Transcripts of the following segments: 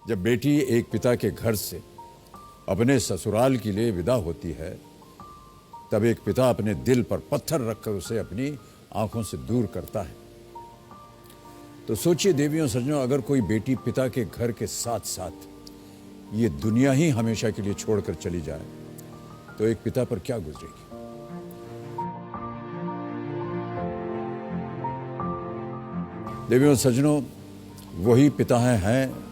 जब बेटी एक पिता के घर से अपने ससुराल के लिए विदा होती है, तब एक पिता अपने दिल पर पत्थर रखकर उसे अपनी आंखों से दूर करता है। तो सोचिए देवियों सज्जनों, अगर कोई बेटी पिता के घर के साथ साथ ये दुनिया ही हमेशा के लिए छोड़कर चली जाए, तो एक पिता पर क्या गुजरेगी। देवियों सज्जनों, वही पिता हैं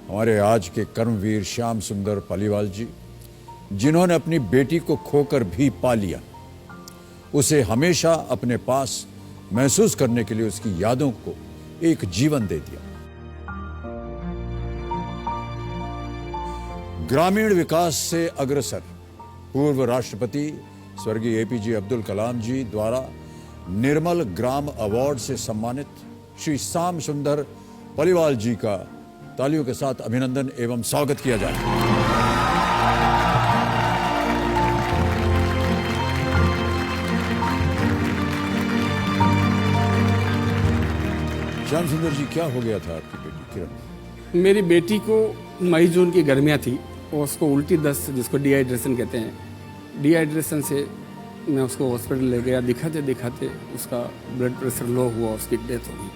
हमारे आज के कर्मवीर श्याम सुंदर पालीवाल जी, जिन्होंने अपनी बेटी को खोकर भी पा लिया, उसे हमेशा अपने पास महसूस करने के लिए उसकी यादों को एक जीवन दे दिया। ग्रामीण विकास से अग्रसर पूर्व राष्ट्रपति स्वर्गीय एपीजे अब्दुल कलाम जी द्वारा निर्मल ग्राम अवार्ड से सम्मानित श्री श्याम सुंदर पालीवाल जी का तालियों के साथ अभिनंदन एवं स्वागत किया जाए। श्याम सुंदर जी, क्या हो गया था आपकी बेटी किरण? मेरी बेटी को मई जून की गर्मियाँ थी और उसको उल्टी दस्त, जिसको डिहाइड्रेशन कहते हैं, डिहाइड्रेशन से मैं उसको हॉस्पिटल ले गया। दिखाते दिखाते उसका ब्लड प्रेशर लो हुआ, उसकी डेथ हो गई।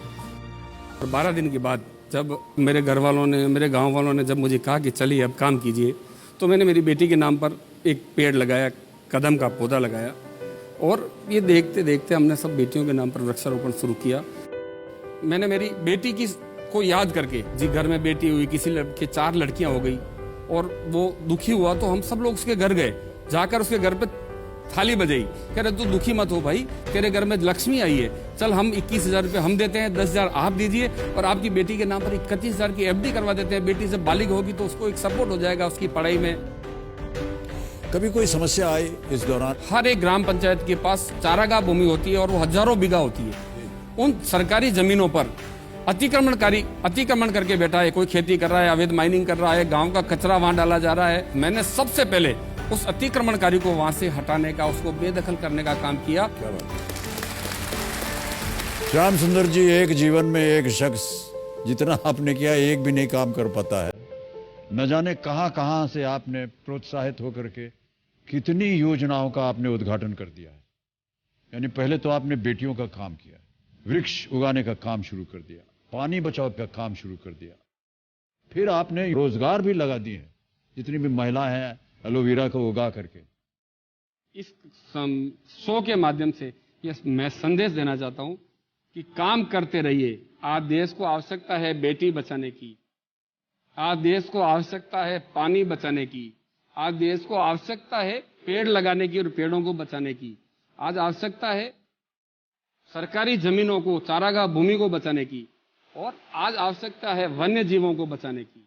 और 12 दिन के बाद जब मेरे घर वालों ने, मेरे गांव वालों ने जब मुझे कहा कि चलिए अब काम कीजिए, तो मैंने मेरी बेटी के नाम पर एक पेड़ लगाया, कदम का पौधा लगाया। और ये देखते देखते हमने सब बेटियों के नाम पर वृक्षारोपण शुरू किया। मैंने मेरी बेटी को याद करके, जी घर में बेटी हुई, किसी लड़के 4 लड़कियां हो गई और वो दुखी हुआ, तो हम सब लोग उसके घर गए। जाकर उसके घर पे थाली बजाई, कह रहे तू दुखी मत हो भाई, तेरे घर में लक्ष्मी आई है, चल हम 21,000 रुपये हम देते हैं, 10,000 आप दीजिए और आपकी बेटी के नाम पर 31,000 की एफडी करवा देते हैं। बेटी जब बालिग होगी तो उसको एक सपोर्ट हो जाएगा उसकी पढ़ाई में। कभी कोई समस्या आई इस दौरान? हर एक ग्राम पंचायत के पास चारागाह भूमि होती है और वो हजारों बीघा होती है। उन सरकारी जमीनों पर अतिक्रमण करके बैठा है, कोई खेती कर रहा है, अवैध माइनिंग कर रहा है, गांव का कचरा वहां डाला जा रहा है। मैंने सबसे पहले उस अतिक्रमणकारी को वहां से हटाने का, उसको बेदखल करने का काम किया। क्या बात है श्याम सुंदर जी, एक जीवन में एक शख्स जितना आपने किया एक भी नहीं काम कर पाता है। न जाने कहां से आपने प्रोत्साहित होकर के कितनी योजनाओं का आपने उद्घाटन कर दिया है। यानी पहले तो आपने बेटियों का काम किया, वृक्ष उगाने का काम शुरू कर दिया, पानी बचाव का काम शुरू कर दिया, फिर आपने रोजगार भी लगा दिए हैं। जितनी भी महिलाएं हैं एलोवेरा को उगा करके। इस शो के माध्यम से ये मैं संदेश देना चाहता हूं कि काम करते रहिए। आज देश को आवश्यकता है बेटी बचाने की, आज देश को आवश्यकता है पानी बचाने की, आज देश को आवश्यकता है पेड़ लगाने की और पेड़ों को बचाने की, आज आवश्यकता है सरकारी जमीनों को, चारागाह भूमि को बचाने की, और आज आवश्यकता है वन्य जीवों को बचाने की।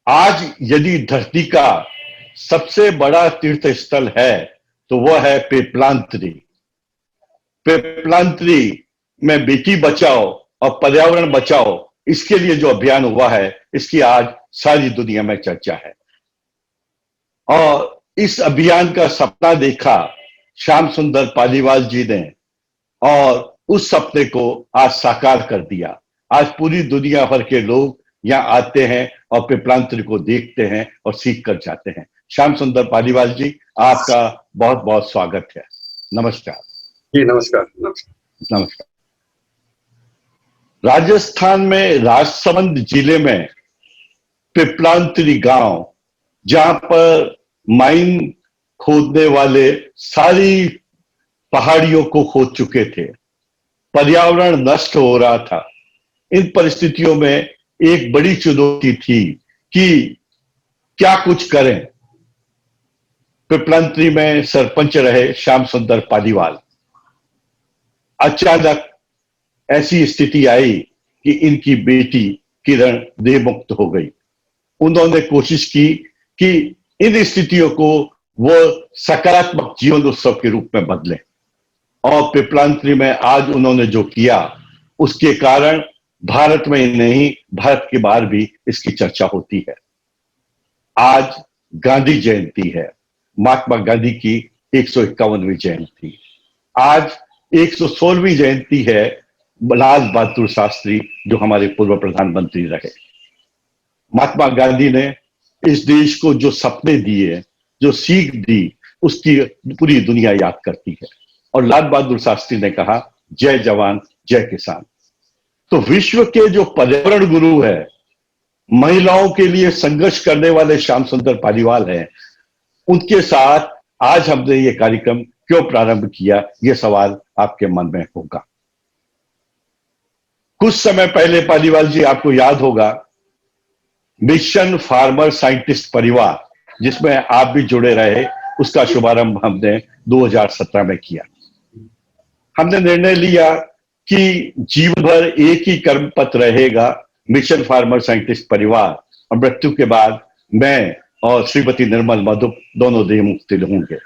आज यदि धरती का सबसे बड़ा तीर्थ स्थल है तो वह है पेपलांत्री। पेपलांत्री में बेटी बचाओ और पर्यावरण बचाओ, इसके लिए जो अभियान हुआ है, इसकी आज सारी दुनिया में चर्चा है। और इस अभियान का सपना देखा श्याम सुंदर पालीवाल जी ने और उस सपने को आज साकार कर दिया। आज पूरी दुनिया भर के लोग यहाँ आते हैं और पेपलांत्री को देखते हैं और सीख कर जाते हैं। श्याम सुंदर पालीवाल जी, आपका बहुत बहुत स्वागत है। नमस्कार जी। नमस्कार। नमस्कार। राजस्थान में राजसमंद जिले में पेपलांत्री गांव, जहां पर माइन खोदने वाले सारी पहाड़ियों को खोद चुके थे, पर्यावरण नष्ट हो रहा था। इन परिस्थितियों में एक बड़ी चुनौती थी कि क्या कुछ करें। पेपलांत्री में सरपंच रहे श्याम सुंदर पालीवाल। अचानक ऐसी स्थिति आई कि इनकी बेटी किरण देह मुक्त हो गई। उन्होंने कोशिश की कि इन स्थितियों को वो सकारात्मक जीवन उत्सव के रूप में बदलें, और पेपलांत्री में आज उन्होंने जो किया, उसके कारण भारत में ही नहीं, भारत के बाहर भी इसकी चर्चा होती है। आज गांधी जयंती है, महात्मा गांधी की 151वीं जयंती। आज 116वीं जयंती है लाल बहादुर शास्त्री, जो हमारे पूर्व प्रधानमंत्री रहे। महात्मा गांधी ने इस देश को जो सपने दिए, जो सीख दी, उसकी पूरी दुनिया याद करती है। और लाल बहादुर शास्त्री ने कहा, जय जवान जय किसान। तो विश्व के जो पर्यावरण गुरु है, महिलाओं के लिए संघर्ष करने वाले श्याम सुंदर पालीवाल हैं, उनके साथ आज हमने ये कार्यक्रम क्यों प्रारंभ किया, ये सवाल आपके मन में होगा। कुछ समय पहले पालीवाल जी, आपको याद होगा, मिशन फार्मर साइंटिस्ट परिवार, जिसमें आप भी जुड़े रहे, उसका शुभारंभ हमने 2017 में किया। हमने निर्णय लिया कि जीवन भर एक ही कर्म पथ रहेगा, मिशन फार्मर साइंटिस्ट परिवार, और मृत्यु के बाद मैं और श्रीमती निर्मल मधुप दोनों देह मुक्ति होंगे।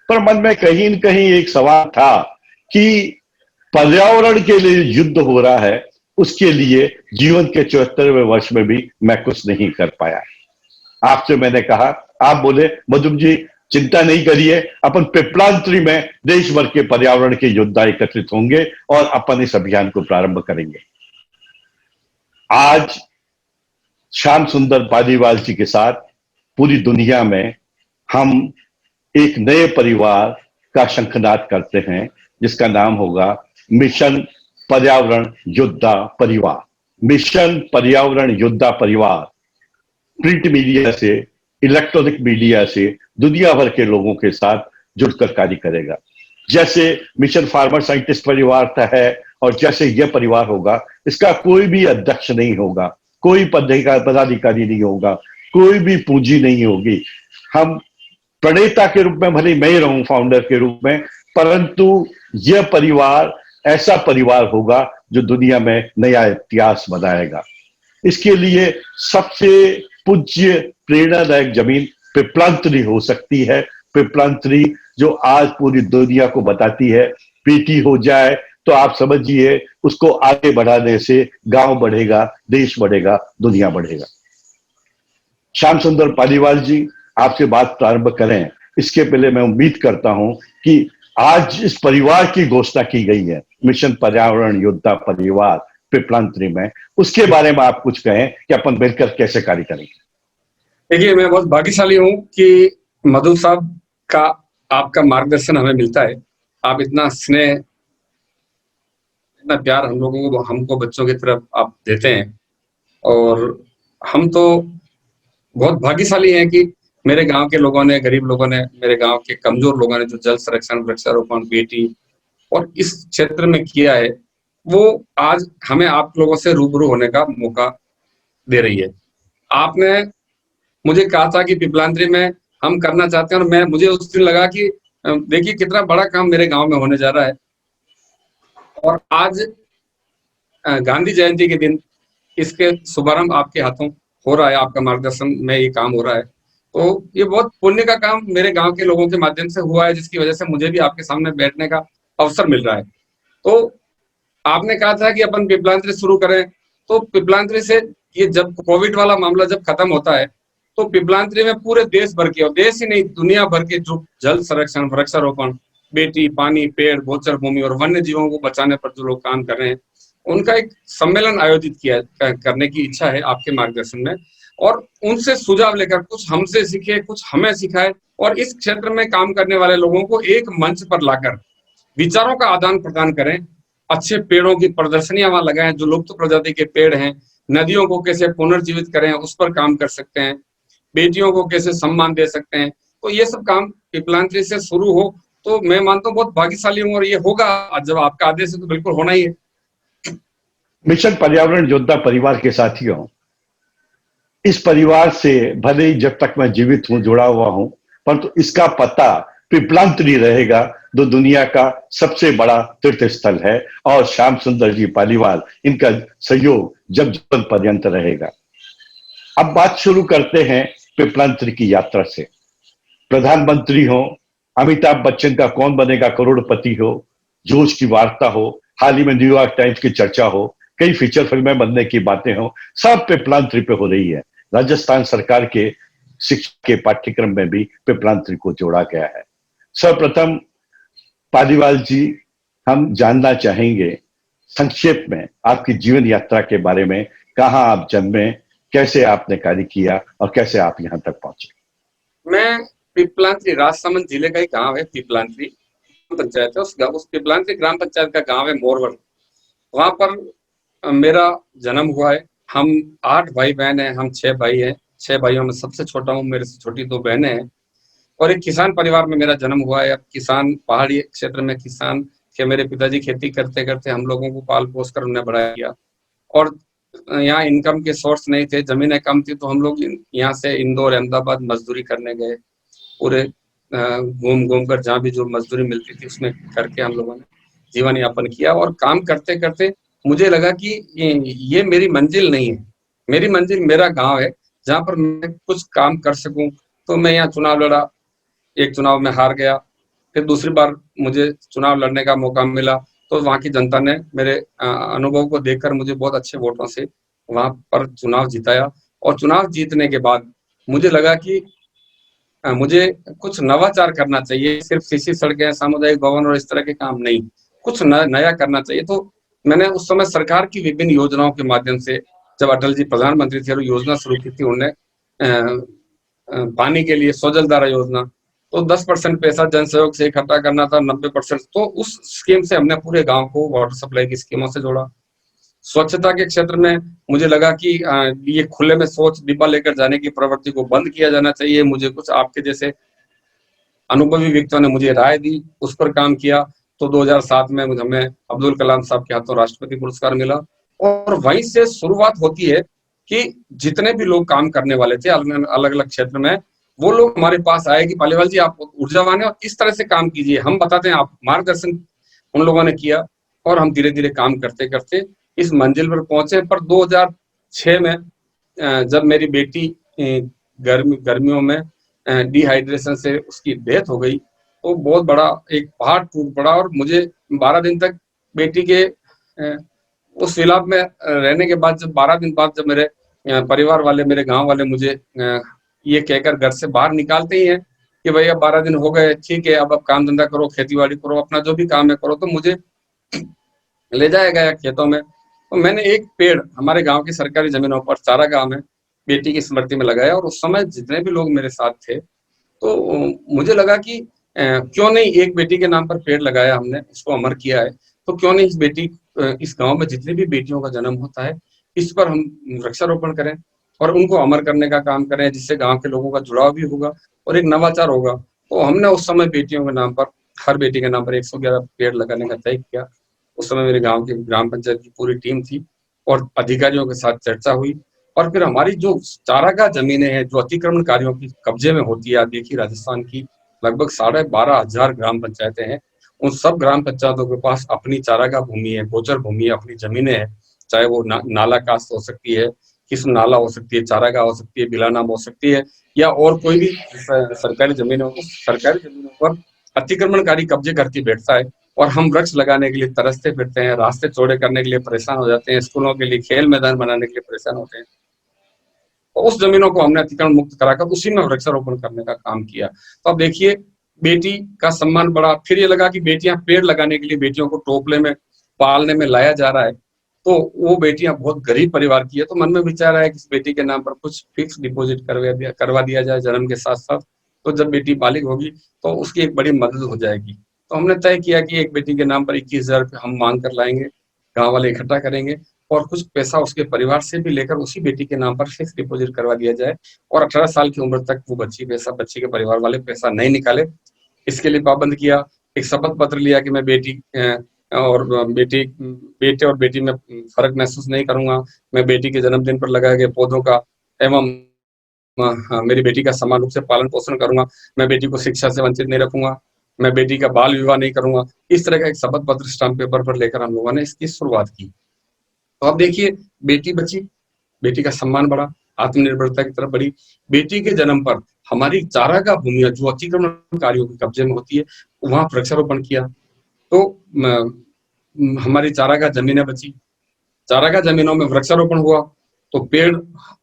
पर मन में कहीं न कहीं एक सवाल था कि पर्यावरण के लिए युद्ध हो रहा है, उसके लिए जीवन के 74वें वर्ष में भी मैं कुछ नहीं कर पाया। आपसे मैंने कहा, आप बोले, मधुप जी चिंता नहीं करिए, अपन पिपलांत्री में देश भर के पर्यावरण के योद्धा एकत्रित होंगे और अपन इस अभियान को प्रारंभ करेंगे। आज श्याम सुंदर पालीवाल जी के साथ पूरी दुनिया में हम एक नए परिवार का शंखनाद करते हैं, जिसका नाम होगा मिशन पर्यावरण योद्धा परिवार। मिशन पर्यावरण योद्धा परिवार प्रिंट मीडिया से, इलेक्ट्रॉनिक मीडिया से दुनिया भर के लोगों के साथ जुड़कर कार्य करेगा। जैसे मिशन फार्मर साइंटिस्ट परिवार है और जैसे यह परिवार होगा, इसका कोई भी अध्यक्ष नहीं होगा, कोई पदाधिकारी नहीं होगा, कोई भी पूंजी नहीं होगी। हम प्रणेता के रूप में भले मैं ही रहूं, फाउंडर के रूप में, परंतु यह परिवार ऐसा परिवार होगा जो दुनिया में नया इतिहास बनाएगा। इसके लिए सबसे पूज्य प्रेरणादायक जमीन पिपलांत्री हो सकती है। पिपलांत्री जो आज पूरी दुनिया को बताती है, बेटी हो जाए तो आप समझिए उसको आगे बढ़ाने से गांव बढ़ेगा, देश बढ़ेगा, दुनिया बढ़ेगा। श्याम सुंदर पालीवाल जी, आपसे बात प्रारंभ करें इसके पहले मैं उम्मीद करता हूं कि आज इस परिवार की घोषणा की गई है, मिशन पर्यावरण योद्धा परिवार पिपलांत्री में, उसके बारे में आप कुछ कहें कि अपन मिलकर कैसे कार्य करेंगे। देखिए, मैं बहुत भाग्यशाली हूं कि मधु साहब का, आपका मार्गदर्शन हमें मिलता है। आप इतना स्नेह, इतना प्यार हम लोगों को, हमको बच्चों की तरफ आप देते हैं, और हम तो बहुत भाग्यशाली हैं कि मेरे गांव के लोगों ने, गरीब लोगों ने, मेरे गांव के कमजोर लोगों ने जो जल संरक्षण, वृक्षारोपण, बेटी और इस क्षेत्र में किया है, वो आज हमें आप लोगों से रूबरू होने का मौका दे रही है। आपने मुझे कहा था कि पिपलांत्री में हम करना चाहते हैं, और मुझे उस दिन लगा कि देखिए कितना बड़ा काम मेरे गांव में होने जा रहा है। और आज गांधी जयंती के दिन इसके शुभारंभ आपके हाथों हो रहा है, आपका मार्गदर्शन में ये काम हो रहा है। तो ये बहुत पुण्य का काम मेरे गांव के लोगों के माध्यम से हुआ है, जिसकी वजह से मुझे भी आपके सामने बैठने का अवसर मिल रहा है। तो आपने कहा था कि अपन पिपलांत्री शुरू करें, तो पिपलांत्री से ये जब कोविड वाला मामला जब खत्म होता है, तो पिपलांत्री में पूरे देश भर के, और देश ही नहीं दुनिया भर के जो जल संरक्षण, वृक्षारोपण, बेटी, पानी, पेड़, गोचर भूमि और वन्य जीवों को बचाने पर जो लोग काम कर रहे हैं, उनका एक सम्मेलन आयोजित किया करने की इच्छा है आपके मार्गदर्शन में। और उनसे सुझाव लेकर कुछ हमसे सीखे, कुछ हमें सिखाए, और इस क्षेत्र में काम करने वाले लोगों को एक मंच पर लाकर विचारों का आदान प्रदान करें। अच्छे पेड़ों की प्रदर्शनियां वहां लगाएं, जो लुप्त प्रजाति के पेड़ हैं। नदियों को कैसे पुनर्जीवित करें, उस पर काम कर सकते हैं। बेटियों को कैसे सम्मान दे सकते हैं। तो ये सब काम पिपलांत्री से शुरू हो तो मैं मानता हूँ बहुत भाग्यशाली हूँ, और ये होगा जब आपका आदेश है तो बिल्कुल होना ही है। मिशन पर्यावरण योद्धा परिवार के साथियों, इस परिवार से भले ही जब तक मैं जीवित हूं, जुड़ा हुआ हूं, परंतु इसका पता पिपलांत्री रहेगा, जो दुनिया का सबसे बड़ा तीर्थ स्थल है, और श्याम सुंदर जी पालीवाल, इनका सहयोग जब जीवन पर्यंत रहेगा। अब बात शुरू करते हैं पिपलांत्री की यात्रा से। प्रधानमंत्री हो, अमिताभ बच्चन का कौन बनेगा करोड़पति हो, जोश की वार्ता हो, हाल ही में न्यूयॉर्क टाइम्स की चर्चा हो, कई फीचर फिल्में बनने की बातें हो, सब पिपलांत्री पे हो रही है। राजस्थान सरकार के शिक्षा के पाठ्यक्रम में भी पिपलांत्री को जोड़ा गया है। सर्वप्रथम पालीवाल जी, हम जानना चाहेंगे संक्षेप में आपकी जीवन यात्रा के बारे में। कहाँ आप जन्मे, कैसे आपने कार्य किया और कैसे आप यहाँ तक पहुंचे? मैं पिपलांत्री, राजसमंद जिले का एक गांव है पिपलांत्री पंचायत है। उस पिपलांत्री ग्राम पंचायत का गांव है मोरवल। वहां पर मेरा जन्म हुआ है। हम 8 भाई बहन हैं, हम 6 भाई हैं। 6 भाइयों में सबसे छोटा हूँ, मेरे से छोटी 2 बहनें हैं। और एक किसान परिवार में मेरा जन्म हुआ है। अब किसान, पहाड़ी क्षेत्र में किसान के मेरे पिताजी खेती करते करते हम लोगों को पाल पोस कर उन्हें बड़ा किया। और यहाँ इनकम के सोर्स नहीं थे, जमीनें कम थी, तो हम लोग यहाँ से इंदौर, अहमदाबाद मजदूरी करने गए। पूरे घूम घूम कर जहाँ भी जो मजदूरी मिलती थी उसमें करके हम लोगों ने जीवन यापन किया। और काम करते करते मुझे लगा कि ये मेरी मंजिल नहीं है। मेरी मंजिल मेरा गांव है, जहाँ पर मैं कुछ काम कर सकूं। तो मैं यहाँ चुनाव लड़ा। एक चुनाव में हार गया, फिर दूसरी बार मुझे चुनाव लड़ने का मौका मिला, तो वहाँ की जनता ने मेरे अनुभव को देखकर मुझे बहुत अच्छे वोटों से वहां पर चुनाव जिताया। और चुनाव जीतने के बाद मुझे लगा कि मुझे कुछ नवाचार करना चाहिए। सिर्फ सीसी सड़कें, सामुदायिक भवन और इस तरह के काम नहीं, कुछ नया करना चाहिए। तो मैंने उस समय सरकार की विभिन्न योजनाओं के माध्यम से, जब अटल जी प्रधानमंत्री थे, योजना शुरू की थी उन्होंने पानी के लिए सौजलधारा योजना। तो 10% पैसा जन सहयोग से इकट्ठा करना था, 90% तो उस स्कीम से हमने पूरे गांव को वाटर सप्लाई की स्कीमों से जोड़ा। स्वच्छता के क्षेत्र में मुझे लगा कि ये खुले में शौच डिब्बा लेकर जाने की प्रवृत्ति को बंद किया जाना चाहिए। मुझे कुछ आपके जैसे अनुभवी व्यक्तियों ने मुझे राय दी, उस पर काम किया। तो 2007 में हमें अब्दुल कलाम साहब के हाथों राष्ट्रपति पुरस्कार मिला। और वहीं से शुरुआत होती है कि जितने भी लोग काम करने वाले थे अलग अलग क्षेत्र में, वो लोग हमारे पास आए कि पालीवाल जी, आप ऊर्जावान है और इस तरह से काम कीजिए, हम बताते हैं। आप मार्गदर्शन उन लोगों ने किया और हम धीरे धीरे काम करते करते इस मंजिल पर पहुंचे। पर 2006 में जब मेरी बेटी गर्मियों में डिहाइड्रेशन से उसकी डेथ हो गई, तो बहुत बड़ा एक पहाड़ टूट पड़ा। और मुझे 12 दिन तक बेटी के उस विलाप में रहने के बाद, जब 12 दिन बाद जब मेरे परिवार वाले, मेरे गांव वाले मुझे ये कहकर घर से बाहर निकालते ही हैं कि भैया 12 दिन हो गए, ठीक है, अब काम धंधा करो, खेती बाड़ी करो, अपना जो भी काम है करो, तो मुझे ले जाया गया खेतों में। तो मैंने एक पेड़ हमारे गांव की सरकारी जमीनों पर चारागाह में बेटी की स्मृति में लगाया। और उस समय जितने भी लोग मेरे साथ थे, तो मुझे लगा कि क्यों नहीं एक बेटी के नाम पर पेड़ लगाया हमने, उसको अमर किया है, तो क्यों नहीं इस गांव में जितनी भी बेटियों का जन्म होता है, इस पर हम वृक्षारोपण करें और उनको अमर करने का काम करें, जिससे गांव के लोगों का जुड़ाव भी होगा और एक नवाचार होगा। तो हमने उस समय बेटियों के नाम पर, हर बेटी के नाम पर 111 पेड़ लगाने का तय किया। उस समय मेरे गांव की ग्राम पंचायत की पूरी टीम थी और अधिकारियों के साथ चर्चा हुई। और फिर हमारी जो चारागाह जमीनें हैं जो अतिक्रमणकारियों की कब्जे में होती है, आप देखिए राजस्थान की लगभग 12,500 ग्राम पंचायतें हैं। उन सब ग्राम पंचायतों के पास अपनी चारागाह भूमि है, गोचर भूमि है, अपनी जमीनें हैं। चाहे वो नाला कास्त हो सकती है, किस्म नाला हो सकती है, चारागाह हो सकती है, बिलानाम हो सकती है, या और कोई भी सरकारी जमीन हो। सरकारी जमीनों पर अतिक्रमणकारी कब्जे करके बैठता है और हम वृक्ष लगाने के लिए तरसते फिरते हैं, रास्ते चौड़े करने के लिए परेशान हो जाते हैं, स्कूलों के लिए खेल मैदान बनाने के लिए परेशान होते हैं। तो उस जमीनों को हमने अतिक्रमण मुक्त कराकर उसी में वृक्षारोपण करने का काम किया। तो अब देखिए, बेटी का सम्मान बढ़ा। फिर ये लगा कि बेटियां, पेड़ लगाने के लिए बेटियों को टोपले में पालने में लाया जा रहा है, तो वो बेटियां बहुत गरीब परिवार की है। तो मन में विचार आया कि इस बेटी के नाम पर कुछ फिक्स डिपॉजिट करवा दिया जाए जन्म के साथ साथ। तो जब बेटी बालिग होगी तो उसकी एक बड़ी मदद हो जाएगी। तो हमने तय किया कि एक बेटी के नाम पर 21,000 रुपये हम मांग कर लाएंगे, गाँव वाले इकट्ठा करेंगे और कुछ पैसा उसके परिवार से भी लेकर उसी बेटी के नाम पर फिक्स डिपॉजिट करवा दिया जाए। और 18 साल की उम्र तक वो बच्ची के परिवार वाले पैसा नहीं निकाले, इसके लिए पाबंद किया। एक शपथ पत्र लिया कि मैं बेटे और बेटी में फर्क महसूस नहीं करूंगा। मैं बेटी के जन्मदिन पर लगाए गए पौधों का एवं मेरी बेटी का समान रूप से पालन पोषण करूंगा। मैं बेटी को शिक्षा से वंचित नहीं रखूंगा। मैं बेटी का बाल विवाह नहीं करूंगा। इस तरह का एक शपथ पत्र स्टाम्प पेपर पर लेकर हम लोगों ने इसकी शुरुआत की। तो अब देखिए, बेटी बची, बेटी का सम्मान बढ़ा, आत्मनिर्भरता की तरफ बढ़ी। बेटी के जन्म पर हमारी चारागाह भूमियां जो अतिक्रमणकारियों के कब्जे में होती है, वहां वृक्षारोपण किया। तो हमारी चारागाह जमीनें बची, चारागाह जमीनों में वृक्षारोपण हुआ, तो पेड़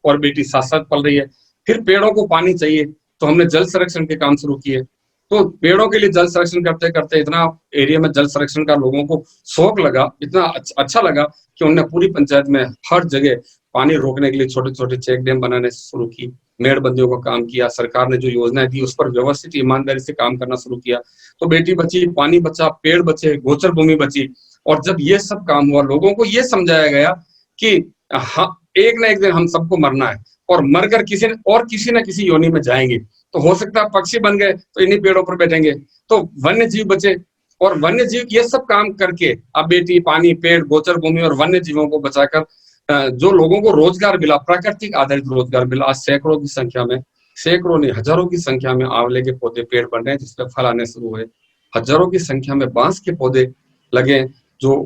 और बेटी साथ साथ पल रही है। फिर पेड़ों को पानी चाहिए, तो हमने जल संरक्षण के काम शुरू किए। तो पेड़ों के लिए जल संरक्षण करते करते इतना एरिया में जल संरक्षण का लोगों को शौक लगा, इतना अच्छा लगा कि उन्होंने पूरी पंचायत में हर जगह पानी रोकने के लिए छोटे छोटे चेक डैम बनाने शुरू की, मेड़बंदियों का काम किया, सरकार ने जो योजनाएं दी उस पर व्यवस्थित ईमानदारी से काम करना शुरू किया। तो बेटी बची, पानी बचा, पेड़ बचे, गोचर भूमि बची। और जब ये सब काम हुआ, लोगों को ये समझाया गया कि हाँ, एक ना एक दिन हम सबको मरना है, और मरकर किसी न किसी योनि में जाएंगे। तो हो सकता है पक्षी बन गए तो इन्हीं पेड़ों पर बैठेंगे, तो वन्य जीव बचे, और वन्य जीव ये सब काम करके अब बेटी, पानी, पेड़, गोचर भूमि और वन्य जीवों को बचाकर जो लोगों को रोजगार मिला, प्राकृतिक आधारित रोजगार मिला। आज सैकड़ों की संख्या में, सैकड़ों नहीं हजारों की संख्या में आंवले के पौधे, पेड़ बन रहे हैं जिसमें फल आने शुरू हुए। हजारों की संख्या में बांस के पौधे लगे जो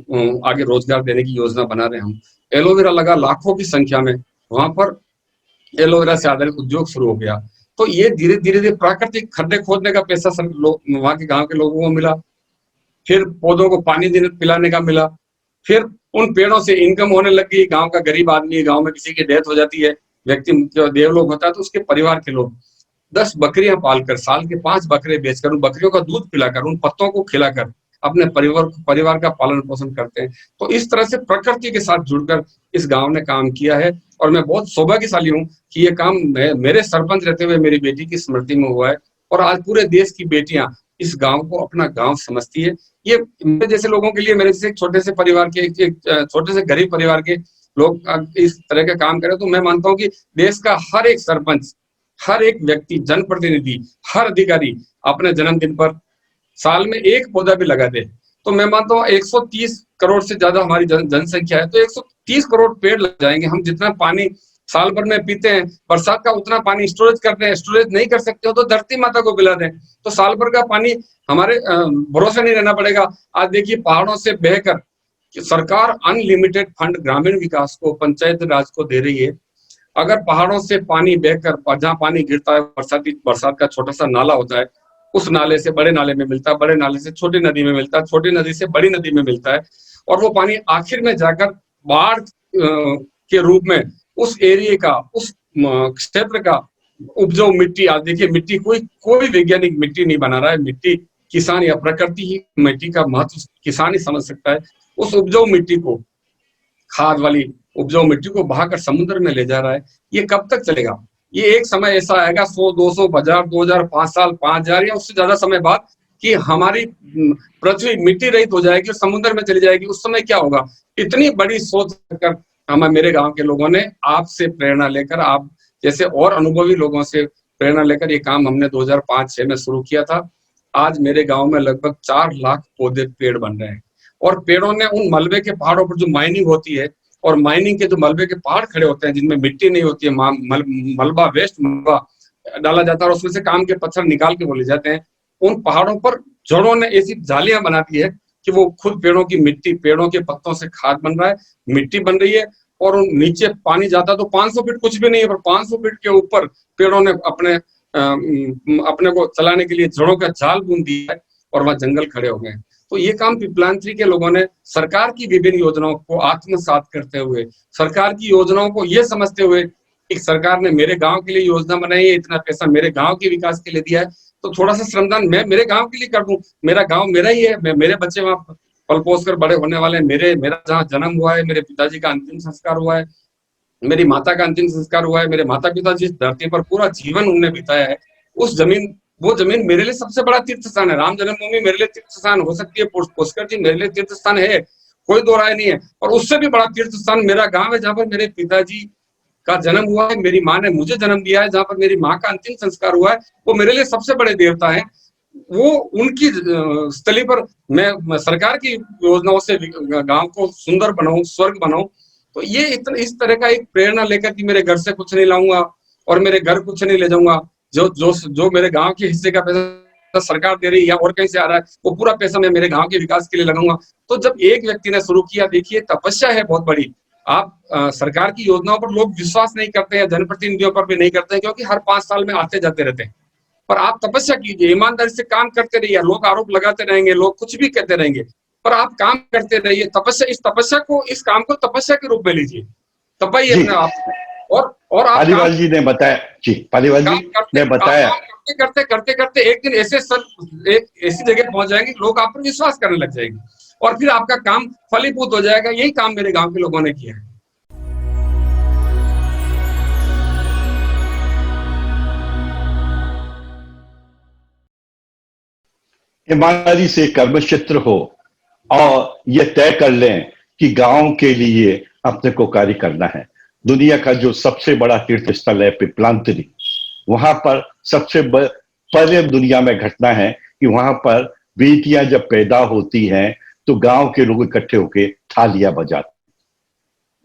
आगे रोजगार देने की योजना बना रहे हैं हम। एलोवेरा लगा लाखों की संख्या में, वहां पर एलोवेरा से आधारित उद्योग शुरू हो गया। तो ये धीरे धीरे प्राकृतिक खड्डे खोदने का पैसा वहां के गांव के लोगों को मिला, फिर पौधों को पानी पिलाने का मिला, फिर उन पेड़ों से इनकम होने लगी। गांव का गरीब आदमी, गांव में किसी की डेथ हो जाती है, व्यक्ति देवलोक होता है, तो उसके परिवार के लोग 10 बकरियां पालकर, साल के 5 बकरे बेचकर, उन बकरियों का दूध पिलाकर, उन पत्तों को खिलाकर अपने परिवार का पालन पोषण करते हैं। तो इस तरह से प्रकृति के साथ जुड़कर इस गांव ने काम किया है, और मैं बहुत सौभाग्यशाली हूँ कि ये काम मेरे सरपंच रहते हुए मेरी बेटी की स्मृति में हुआ है। और आज पूरे देश की बेटियां इस गांव को अपना गांव समझती है। ये मेरे जैसे लोगों के लिए, मेरे जैसे छोटे से परिवार के, एक छोटे से गरीब परिवार के लोग इस तरह का काम करें, तो मैं मानता हूँ कि देश का हर एक सरपंच, हर एक व्यक्ति, जनप्रतिनिधि, हर अधिकारी अपने जन्मदिन पर साल में एक पौधा भी लगा दे, तो मैं मानता हूँ 130 करोड़ से ज्यादा हमारी जनसंख्या है, तो 130 करोड़ पेड़ लग जाएंगे। हम जितना पानी साल भर में पीते हैं, बरसात का उतना पानी स्टोरेज करते हैं, स्टोरेज नहीं कर सकते हो तो धरती माता को पिला दें, तो साल भर का पानी हमारे भरोसे नहीं रहना पड़ेगा। आज देखिए, पहाड़ों से बहकर सरकार अनलिमिटेड फंड ग्रामीण विकास को, पंचायत राज को दे रही है। अगर पहाड़ों से पानी बहकर, जहाँ पानी गिरता है, बरसात का छोटा सा नाला होता है, उस नाले से बड़े नाले में मिलता है, बड़े नाले से छोटी नदी में मिलता है, छोटी नदी से बड़ी नदी में मिलता है, और वो पानी आखिर में जाकर बाढ़ के रूप में उस एरिया का, उस क्षेत्र का उपजाऊ मिट्टी, आज देखिए मिट्टी कोई वैज्ञानिक मिट्टी नहीं बना रहा है, मिट्टी किसान या प्रकृति ही, मिट्टी का महत्व किसान ही समझ सकता है। उस उपजाऊ मिट्टी को, खाद वाली उपजाऊ मिट्टी को बहाकर समुद्र में ले जा रहा है। ये कब तक चलेगा? ये एक समय ऐसा आएगा, 100, 200, 1000, 2000, 5 साल, 5000 या उससे ज्यादा समय बाद, कि हमारी पृथ्वी मिट्टी रहित हो जाएगी और समुद्र में चली जाएगी। उस समय क्या होगा? इतनी बड़ी सोच कर मेरे गांव के लोगों ने आपसे प्रेरणा लेकर, आप जैसे और अनुभवी लोगों से प्रेरणा लेकर ये काम हमने 2005-6 में शुरू किया था। आज मेरे गांव में लगभग 4 लाख पौधे, पेड़ बन रहे हैं, और पेड़ों ने उन मलबे के पहाड़ों पर जो माइनिंग होती है, और माइनिंग के जो मलबे के पहाड़ खड़े होते हैं जिनमें मिट्टी नहीं होती है, मलबा, वेस्ट मलबा डाला जाता है और उसमें से काम के पत्थर निकाल के वो ले जाते हैं, उन पहाड़ों पर जड़ों ने ऐसी जालियां बना दी है कि वो खुद पेड़ों की मिट्टी, पेड़ों के पत्तों से खाद बन रहा है, मिट्टी बन रही है, और नीचे पानी जाता तो 500 फीट कुछ भी नहीं है, पर 500 फीट के ऊपर पेड़ों ने अपने को चलाने के लिए जड़ों का जाल बुन दिया है, और वहां जंगल खड़े हो गए। तो ये काम पिपलांत्री के लोगों ने सरकार की विभिन्न योजनाओं को आत्मसात करते हुए, सरकार की योजनाओं को ये समझते हुए कि सरकार ने मेरे गांव के लिए योजना बनाई है, इतना पैसा मेरे गांव के विकास के लिए दिया है, तो थोड़ा सा श्रमदान मैं मेरे गांव के लिए कर दूं। मेरा गांव मेरा ही है, मेरे बच्चे वहां पल पोस कर बड़े होने वाले हैं, मेरा जहाँ जन्म हुआ है, मेरे पिताजी का अंतिम संस्कार हुआ है, मेरी माता का अंतिम संस्कार हुआ है, मेरे माता पिता जिस धरती पर पूरा जीवन उन्होंने बिताया है, वो जमीन मेरे लिए सबसे बड़ा तीर्थ स्थान है। राम जन्मभूमि मेरे लिए तीर्थ स्थान हो सकती है, पुष्कर जी मेरे लिए तीर्थ स्थान है, कोई दो राय नहीं है, और उससे भी बड़ा तीर्थ स्थान मेरा गांव है, जहाँ पर मेरे पिताजी का जन्म हुआ है, मेरी माँ ने मुझे जन्म दिया है, जहाँ पर मेरी माँ का अंतिम संस्कार हुआ है, वो मेरे लिए सबसे बड़े देवता है। वो उनकी स्थली पर मैं सरकार की योजनाओं से गांव को सुंदर बनाऊं, स्वर्ग बनाऊं। तो ये इस तरह का एक प्रेरणा लेकर कि मेरे घर से कुछ नहीं लाऊंगा और मेरे घर कुछ नहीं ले जाऊंगा, जो मेरे गांव के हिस्से का पैसा सरकार दे रही है या और कहीं से आ रहा है, वो पूरा पैसा मैं मेरे गांव के विकास के लिए लगाऊंगा। तो जब एक व्यक्ति ने शुरू किया, देखिए तपस्या है बहुत बड़ी। आप सरकार की योजनाओं पर लोग विश्वास नहीं करते हैं, जनप्रतिनिधियों पर भी नहीं करते हैं, क्योंकि हर 5 साल में आते जाते रहते हैं। पर आप तपस्या कीजिए, ईमानदारी से काम करते रहिए। लोग आरोप लगाते रहेंगे, लोग कुछ भी कहते रहेंगे, पर आप काम करते रहिए। तपस्या, इस काम को तपस्या के रूप में लीजिए, तपाइए अपने आप। और आप पालीवाल जी ने बताया जी, पालीवाल जी ने बताया करते करते करते एक दिन ऐसे सर एक ऐसी जगह पहुंच जाएंगे लोग आप पर विश्वास करने लग जाएंगे और फिर आपका काम फलीभूत हो जाएगा। यही काम मेरे गांव के लोगों ने किया है। ईमानदारी से कर्म क्षेत्र हो और ये तय कर लें कि गांव के लिए अपने को कार्य करना है। दुनिया का जो सबसे बड़ा तीर्थ स्थल है पिपलांतरी, वहां पर सबसे पहले दुनिया में घटना है कि वहां पर बेटियां जब पैदा होती हैं तो गांव के लोग इकट्ठे होकर थालियां बजाते।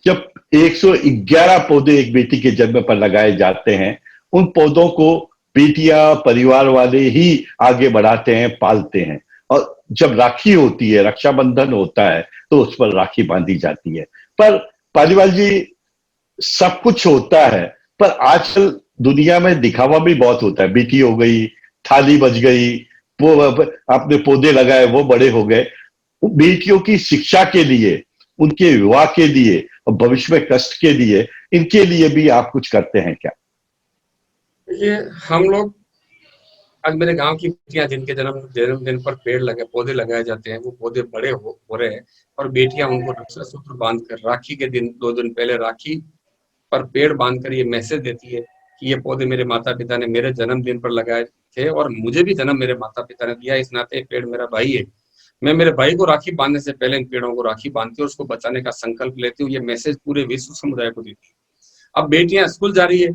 जब 111 पौधे एक बेटी के जन्म पर लगाए जाते हैं, उन पौधों को बेटियां परिवार वाले ही आगे बढ़ाते हैं, पालते हैं। और जब राखी होती है, रक्षाबंधन होता है, तो उस पर राखी बांधी जाती है। पर पालीवाल जी, सब कुछ होता है, पर आजकल दुनिया में दिखावा भी बहुत होता है। बेटी हो गई, थाली बज गई, वो आपने पौधे लगाए, वो बड़े हो गए। बेटियों की शिक्षा के लिए, उनके विवाह के लिए और भविष्य में कष्ट के लिए, इनके लिए भी आप कुछ करते हैं क्या? ये हम लोग आज मेरे गांव की बेटियां जिनके जन्मदिन पर पेड़ लगे पौधे लगाए जाते हैं, वो पौधे बड़े हो रहे हैं और बेटियां उनको रक्षा सूत्र बांधकर राखी के दिन 2 दिन पहले राखी पर पेड़ बांधकर ये मैसेज देती है कि ये पौधे मेरे माता पिता ने मेरे जन्मदिन पर लगाए थे और मुझे भी जन्म मेरे माता पिता ने दिया, इस नाते पेड़ मेरा भाई है। मैं मेरे भाई को राखी बांधने से पहले इन पेड़ों को राखी बांधती हूँ, उसको बचाने का संकल्प लेती हूँ। ये मैसेज पूरे विश्व समुदाय को देती है। अब बेटियां स्कूल जा रही है,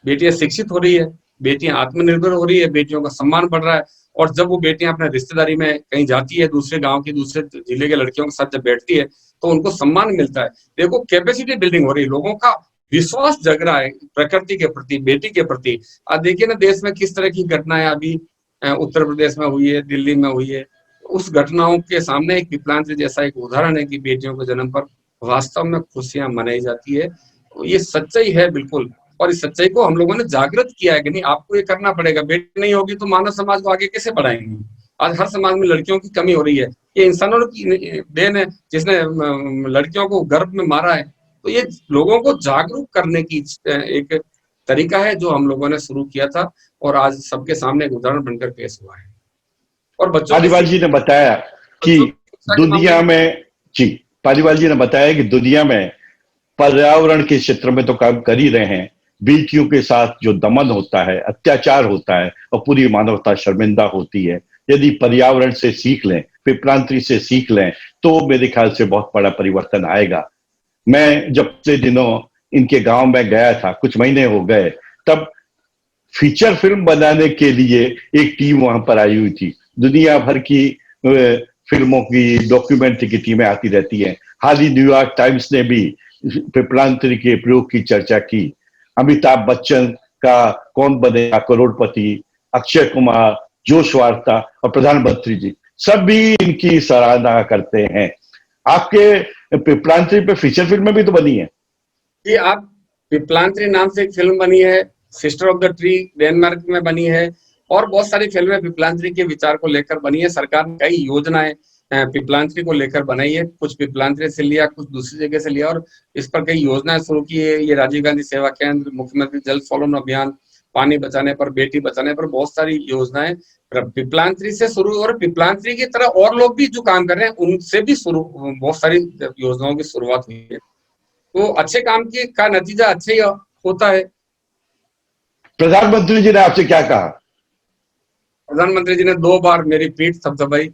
बेटियां शिक्षित हो रही है, बेटियां आत्मनिर्भर हो रही है, बेटियों का सम्मान बढ़ रहा है। और जब वो बेटियां अपने रिश्तेदारी में कहीं जाती है, दूसरे गांव की दूसरे जिले के लड़कियों के साथ जब बैठती है तो उनको सम्मान मिलता है। देखो कैपेसिटी बिल्डिंग हो रही है, लोगों का विश्वास जग रहा है प्रकृति के प्रति, बेटी के प्रति। आज देखिए ना देश में किस तरह की घटनाएं अभी उत्तर प्रदेश में हुई है, दिल्ली में हुई है। उस घटनाओं के सामने एक विकलांग जैसा एक उदाहरण है कि बेटियों के जन्म पर वास्तव में खुशियां मनाई जाती है। तो ये सच्चाई है बिल्कुल, और इस सच्चाई को हम लोगों ने जागृत किया है कि नहीं आपको ये करना पड़ेगा। बेटी नहीं होगी तो मानव समाज को आगे कैसे बढ़ाएंगे। आज हर समाज में लड़कियों की कमी हो रही है, ये इंसानों की देन है जिसने लड़कियों को गर्भ में मारा है। तो ये लोगों को जागरूक करने की एक तरीका है जो हम लोगों ने शुरू किया था और आज सबके सामने एक उदाहरण बनकर पेश हुआ है। और बच्चों पालीवाल जी ने बताया कि दुनिया में जी, पालीवाल जी ने बताया कि दुनिया में पर्यावरण के क्षेत्र में तो काम कर ही रहे हैं। बेटियों के साथ जो दमन होता है, अत्याचार होता है और पूरी मानवता शर्मिंदा होती है। यदि पर्यावरण से सीख लें, पिपलांतरी से सीख लें, तो मेरे ख्याल से बहुत बड़ा परिवर्तन आएगा। मैं जब से दिनों इनके गांव में गया था, कुछ महीने हो गए, तब फीचर फिल्म बनाने के लिए एक टीम वहां पर आई हुई थी। दुनिया भर की फिल्मों की, डॉक्यूमेंट्री की टीमें आती रहती हैं। हाल ही न्यूयॉर्क टाइम्स ने भी पिपलांतरी के प्रयोग की चर्चा की। अमिताभ बच्चन का कौन बनेगा करोड़पति, अक्षय कुमार, जोश वार्ता और प्रधानमंत्री जी सब भी इनकी सराहना करते हैं। आपके पिपलांतरी पे फीचर फिल्म भी तो बनी है जी। आप पिपलांतरी नाम से एक फिल्म बनी है, sister of the tree Denmark में बनी है, और बहुत सारी फिल्में पिपलांतरी के विचार को लेकर बनी है। सरकार ने कई योजनाएं पिपलांतरी को लेकर बनाई है, कुछ पिपलांतरी से लिया, कुछ दूसरी जगह से लिया, और इस पर कई योजनाएं शुरू की है। ये राजीव गांधी सेवा केंद्र, मुख्यमंत्री जल फॉलोन अभियान, पानी बचाने पर, बेटी बचाने पर, बहुत सारी योजनाएं पिपलांतरी से शुरू। और पिपलांतरी की तरह और लोग भी जो काम कर रहे हैं उनसे भी शुरू बहुत सारी योजनाओं की शुरुआत हुई है। तो अच्छे काम का नतीजा अच्छा ही होता है। प्रधानमंत्री जी ने आपसे क्या कहा? प्रधानमंत्री जी ने 2 बार मेरी पीठ थपथपाई।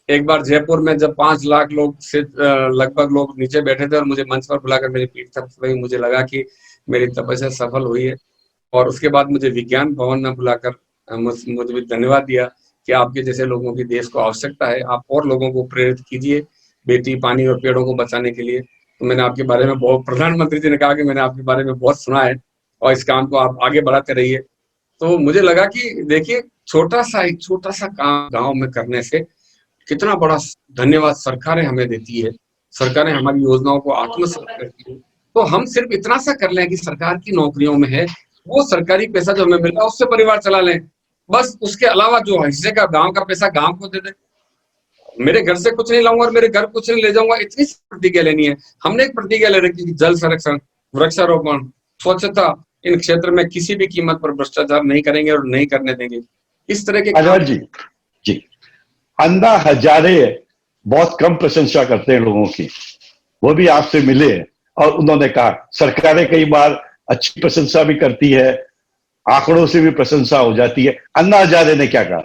एक बार जयपुर में जब 5 लाख लोग से लगभग लोग नीचे बैठे थे और मुझे मंच पर बुलाकर मेरी पीठ थपथपाई, मुझे लगा कि मेरी तपस्या सफल हुई है। और उसके बाद मुझे विज्ञान भवन में बुलाकर मुझे भी धन्यवाद दिया कि आपके जैसे लोगों की देश को आवश्यकता है, आप और लोगों को प्रेरित कीजिए बेटी, पानी और पेड़ों को बचाने के लिए। तो मैंने आपके बारे में बहुत, प्रधानमंत्री जी ने कहा कि मैंने आपके बारे में बहुत सुना है और इस काम को आप आगे बढ़ाते रहिए। तो मुझे लगा कि देखिए एक छोटा सा काम गांव में करने से कितना बड़ा धन्यवाद सरकारें हमें देती है। सरकारें हमारी योजनाओं को आत्मसात करती है। तो हम सिर्फ इतना सा कर लें कि सरकार की नौकरियों में है वो सरकारी पैसा जो हमें मिल रहा है उससे परिवार चला लें, बस। उसके अलावा जो हिस्से का गांव का पैसा गांव को दे दे। मेरे घर से कुछ नहीं लाऊंगा और मेरे घर कुछ नहीं ले जाऊंगा, इतनी प्रतिज्ञा लेनी है। हमने एक प्रतिज्ञा ले रखी जल संरक्षण, वृक्षारोपण, स्वच्छता, इन क्षेत्र में किसी भी कीमत पर भ्रष्टाचार नहीं करेंगे और नहीं करने देंगे। इस तरह के अजहर जी, अन्ना हजारे बहुत कम प्रशंसा करते हैं लोगों की। वो भी आपसे मिले और उन्होंने कहा सरकारें कई बार अच्छी प्रशंसा भी करती है, आंकड़ों से भी प्रशंसा हो जाती है। अन्ना हजारे ने क्या कहा?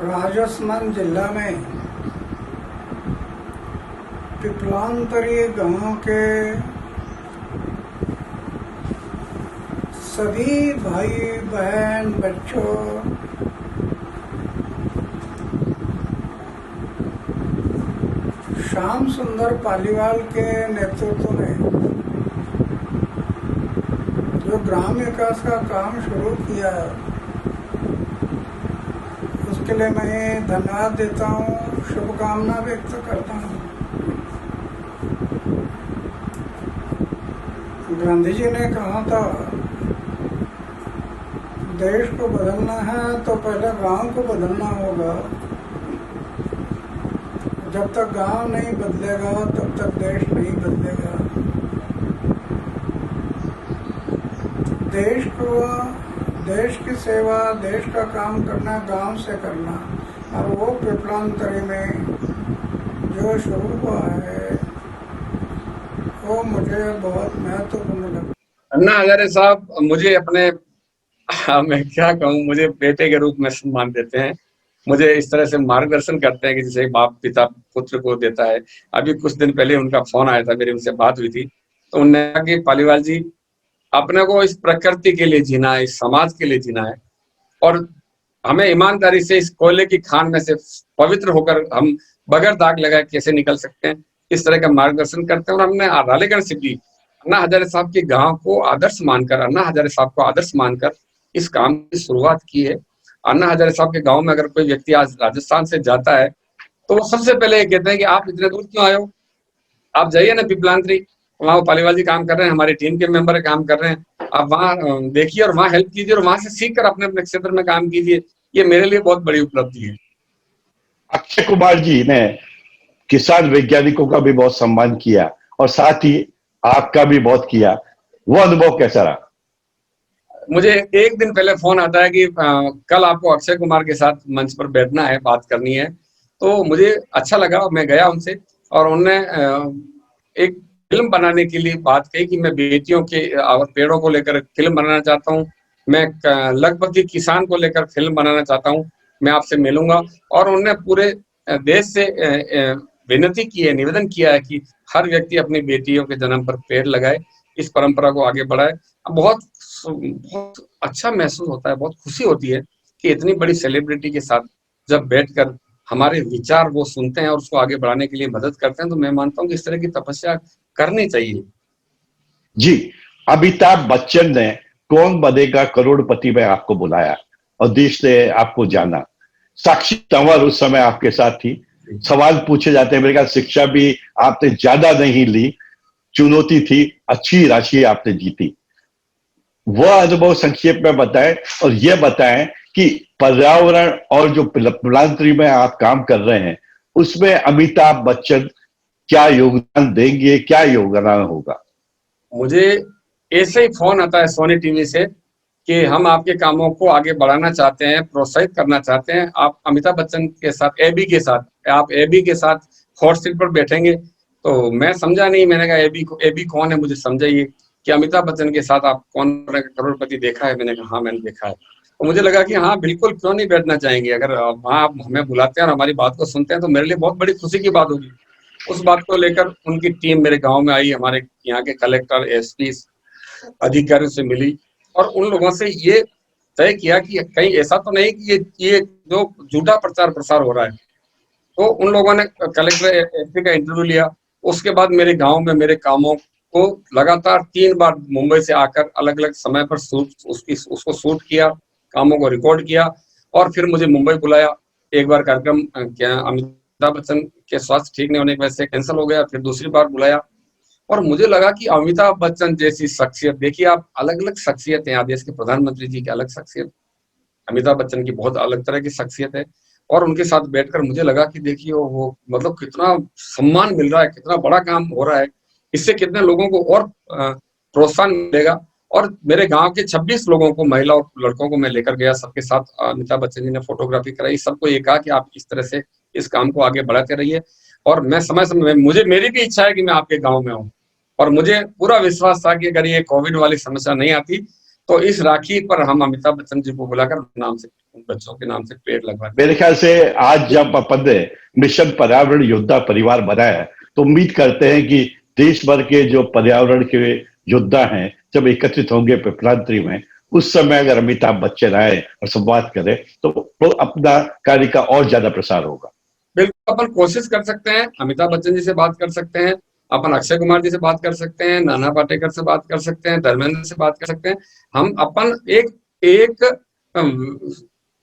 राजस्थान जिला में पिपलांतरी गांव के सभी भाई बहन बच्चों श्याम सुंदर पालीवाल के नेतृत्व में जो ग्राम विकास का काम शुरू किया है, उसके लिए मैं धन्यवाद देता हूँ, शुभकामना व्यक्त करता हूँ। गांधी जी ने कहा था देश को बदलना है तो पहले गांव को बदलना होगा। जब तक गांव नहीं बदलेगा तब तक देश नहीं बदलेगा। देश की सेवा, देश का काम करना गांव से करना, और वो पिपलांतरी में जो शुरू हुआ है वो मुझे बहुत महत्वपूर्ण लगा। अन्ना हजारे साहब मुझे अपने मैं क्या कहूँ, मुझे बेटे के रूप में सम्मान देते हैं, मुझे इस तरह से मार्गदर्शन करते हैं कि जैसे बाप पिता पुत्र को देता है। अभी कुछ दिन पहले उनका फोन आया था, मेरी उनसे बात हुई थी, तो उन्होंने कहा कि पालीवाल जी अपने को इस प्रकृति के लिए जीना है, इस समाज के लिए जीना है, और हमें ईमानदारी से इस कोयले की खान में से पवित्र होकर हम बगैर दाग लगाए कैसे निकल सकते हैं, इस तरह का मार्गदर्शन करते हैं। और हमने रालेगण से भी अन्ना हजारे साहब के गांव को आदर्श मानकर, अन्ना हजारे साहब को आदर्श मानकर इस काम की शुरुआत की है। अन्ना हजारे साहब के गांव में अगर कोई व्यक्ति आज राजस्थान से जाता है तो वो सबसे पहले ये कहते हैं कि आप इतने दूर क्यों आए हो, आप जाइए ना पिपलांतरी, वहाँ पालीवाल जी काम कर रहे हैं, हमारी टीम के मेंबर काम कर रहे हैं, आप वहाँ देखिए और वहाँ हेल्प कीजिए और वहां से सीख कर अपने अपने क्षेत्र में काम कीजिए। ये मेरे लिए बहुत बड़ी उपलब्धि है। अक्षय कुमार जी ने किसान वैज्ञानिकों का भी बहुत सम्मान किया और साथ ही आपका भी बहुत किया, वो अनुभव कैसा रहा? मुझे एक दिन पहले फोन आता है कि कल आपको अक्षय कुमार के साथ मंच पर बैठना है, बात करनी है, तो मुझे अच्छा लगा। मैं गया उनसे और उन्होंने एक फिल्म बनाने के लिए बात कही कि मैं बेटियों के और पेड़ों को लेकर फिल्म बनाना चाहता हूँ, मैं लखपति किसान को लेकर फिल्म बनाना चाहता हूँ, मैं आपसे मिलूंगा। और उन्होंने पूरे देश से विनती की है, निवेदन किया है कि हर व्यक्ति अपनी बेटियों के जन्म पर पेड़ लगाए, इस परंपरा को आगे बढ़ाए। बहुत बहुत अच्छा महसूस होता है, बहुत खुशी होती है कि इतनी बड़ी सेलिब्रिटी के साथ जब बैठकर हमारे विचार वो सुनते हैं और उसको आगे बढ़ाने के लिए मदद करते हैं, तो मैं मानता हूँ कि इस तरह की तपस्या करनी चाहिए। जी, अमिताभ बच्चन ने कौन बनेगा करोड़पति में आपको बुलाया और देश ने आपको जाना। साक्षी तंवर उस समय आपके साथ थी, सवाल पूछे जाते हैं, मेरे ख्याल शिक्षा भी आपने ज्यादा नहीं ली, चुनौती थी, अच्छी राशि आपने जीती। वह अनुभव संक्षेप में बताएं और यह बताएं कि पर्यावरण और जो पिपलांतरी में आप काम कर रहे हैं उसमें अमिताभ बच्चन क्या योगदान देंगे, क्या योगदान होगा? मुझे ऐसे ही फोन आता है सोनी टीवी से कि हम आपके कामों को आगे बढ़ाना चाहते हैं, प्रोत्साहित करना चाहते हैं, आप अमिताभ बच्चन के साथ, एबी के साथ, आप एबी के साथ हॉट सीट पर बैठेंगे। तो मैं समझा नहीं, मैंने कहा एबी कौन है, मुझे समझाइए कि अमिताभ बच्चन के साथ आप कौन करोड़पति देखा है? मैंने कहा हाँ मैंने देखा है। तो मुझे लगा कि हाँ बिल्कुल, क्यों नहीं बैठना चाहेंगे, अगर वहाँ आप हमें बुलाते हैं और हमारी बात को सुनते हैं तो मेरे लिए बहुत बड़ी खुशी की बात होगी। उस बात को लेकर उनकी टीम मेरे गांव में आई, हमारे यहाँ के कलेक्टर, एसपी अधिकारियों से मिली और उन लोगों से ये तय किया कि कहीं ऐसा तो नहीं कि ये जो झूठा प्रचार प्रसार हो रहा है। तो उन लोगों ने कलेक्टर एसपी का इंटरव्यू लिया। उसके बाद मेरे गांव में मेरे कामों को लगातार 3 बार मुंबई से आकर अलग अलग समय पर उसको शूट किया, कामों को रिकॉर्ड किया और फिर मुझे मुंबई बुलाया। एक बार कार्यक्रम क्या अमिताभ बच्चन के स्वास्थ्य ठीक नहीं होने की वजह से कैंसिल हो गया, फिर दूसरी बार बुलाया और मुझे लगा कि अमिताभ बच्चन जैसी शख्सियत, देखिए आप अलग अलग शख्सियत है, देश के प्रधानमंत्री जी की अलग शख्सियत, अमिताभ बच्चन की बहुत अलग तरह की शख्सियत है। और उनके साथ बैठकर मुझे लगा कि देखिए वो मतलब कितना सम्मान मिल रहा है, कितना बड़ा काम हो रहा है, इससे कितने लोगों को और प्रोत्साहन मिलेगा। और मेरे गांव के 26 लोगों को, महिला और लड़कों को मैं लेकर गया, सबके साथ अमिताभ बच्चन जी ने फोटोग्राफी कराई, सबको ये कहा कि आप इस तरह से इस काम को आगे बढ़ाते रहिए। और मैं समय समय मुझे मेरी भी इच्छा है कि मैं आपके गांव में आऊं, और मुझे पूरा विश्वास था कि अगर ये कोविड वाली समस्या नहीं आती तो इस राखी पर हम अमिताभ बच्चन जी को बुलाकर नाम से, बच्चों के नाम से पेड़ लगवा। मेरे ख्याल से आज जब अपन ने मिशन पर्यावरण योद्धा परिवार बनाया तो उम्मीद करते हैं कि देश भर के जो पर्यावरण के योद्धा हैं जब एकत्रित होंगे पिपलांतरी में, उस समय अगर अमिताभ बच्चन आए और संवाद करें तो अपना कार्य का और ज्यादा प्रसार होगा। बिल्कुल, अपन कोशिश कर सकते हैं, अमिताभ बच्चन जी से बात कर सकते हैं, अपन अक्षय कुमार जी से बात कर सकते हैं, नाना पाटेकर से बात कर सकते हैं, धर्मेंद्र से बात कर सकते हैं। हम अपन एक